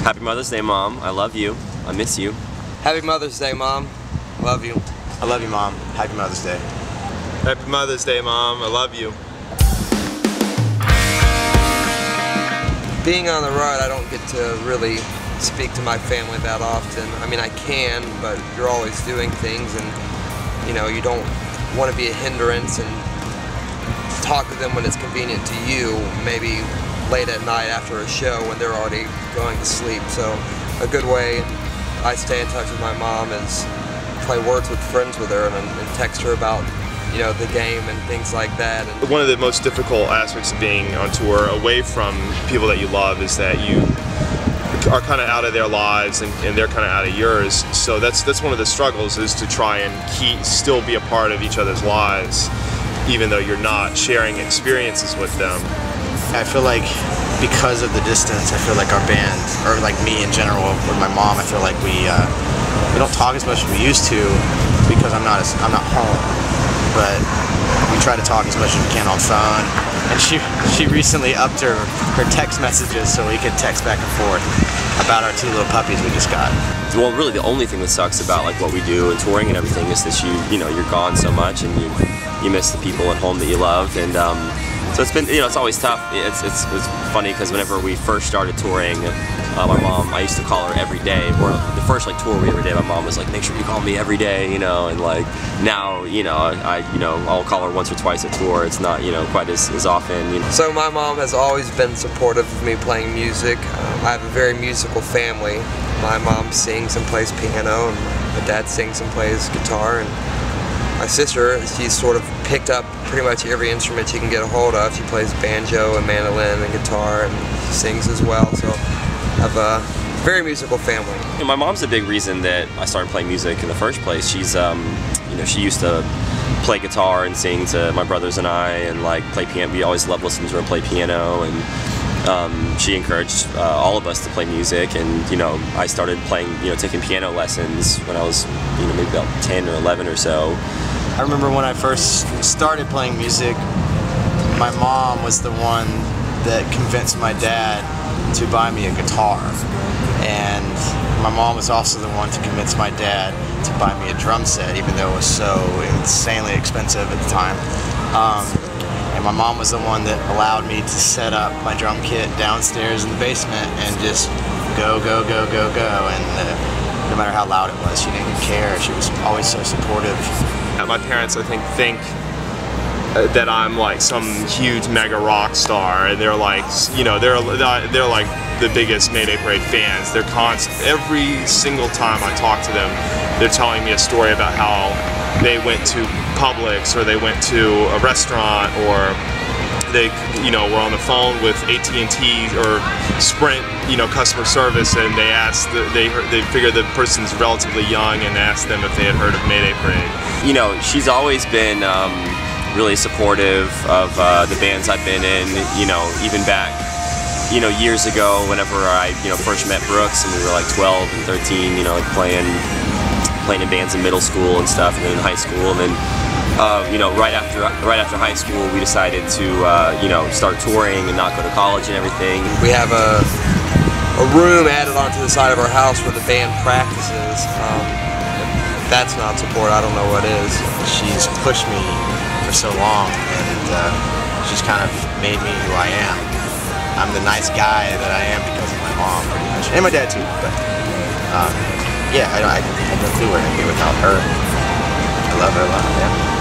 Happy Mother's Day, Mom. I love you. I miss you. Happy Mother's Day, Mom. Love you. I love you, Mom. Happy Mother's Day. Happy Mother's Day, Mom. I love you. Being on the road, I don't get to really speak to my family that often. I mean, I can, but you're always doing things, and you know, you don't want to be a hindrance and talk to them when it's convenient to you, maybe late at night after a show when they're already going to sleep. So a good way I stay in touch with my mom is play Words with Friends with her and text her about, you know, the game and things like that. And one of the most difficult aspects of being on tour away from people that you love is that you are kind of out of their lives and they're kind of out of yours. So that's one of the struggles, is to try and still be a part of each other's lives, even though you're not sharing experiences with them. I feel like because of the distance, I feel like our band, or like me in general with my mom, I feel like we don't talk as much as we used to because I'm not home. But we try to talk as much as we can on phone. And she recently upped her text messages so we could text back and forth about our 2 little puppies we just got. Well, really the only thing that sucks about like what we do and touring and everything is that you know, you're gone so much and you miss the people at home that you love, and so it's been, you know, it's always tough. It's funny because whenever we first started touring, my mom, I used to call her every day. Or the first like tour we ever did, my mom was like, "Make sure you call me every day," you know. And like now, you know, I'll call her once or twice a tour. It's not, you know, quite as often. You know. So my mom has always been supportive of me playing music. I have a very musical family. My mom sings and plays piano, and my dad sings and plays guitar, and my sister, she's sort of picked up pretty much every instrument she can get a hold of. She plays banjo and mandolin and guitar, and she sings as well. So I have a very musical family. You know, my mom's a big reason that I started playing music in the first place. She's, you know, she used to play guitar and sing to my brothers and I, and like play piano. We always loved listening to her play piano, and she encouraged all of us to play music. And you know, I started playing, you know, taking piano lessons when I was, you know, maybe about 10 or 11 or so. I remember when I first started playing music, my mom was the one that convinced my dad to buy me a guitar, and my mom was also the one to convince my dad to buy me a drum set, even though it was so insanely expensive at the time. And my mom was the one that allowed me to set up my drum kit downstairs in the basement and just go, and no matter how loud it was, she didn't care. She was always so supportive. My parents, I think that I'm like some huge mega rock star, and they're like, you know, they're like the biggest Mayday Parade fans. They're every single time I talk to them, they're telling me a story about how they went to Publix, or they went to a restaurant, or they, you know, were on the phone with AT&T or Sprint, you know, customer service, and they asked, they figured the person's relatively young, and asked them if they had heard of Mayday Parade. You know, she's always been really supportive of the bands I've been in. You know, even back, you know, years ago, whenever I, you know, first met Brooks, and we were like 12 and 13, you know, like playing in bands in middle school and stuff, and then in high school, and then you know, right after high school, we decided to you know, start touring and not go to college and everything. We have a room added onto the side of our house where the band practices. If that's not support, I don't know what is. She's pushed me for so long, and she's kind of made me who I am. I'm the nice guy that I am because of my mom, pretty much, and my dad too. But yeah, I have no clue where I'd be without her. I love her a lot. Yeah.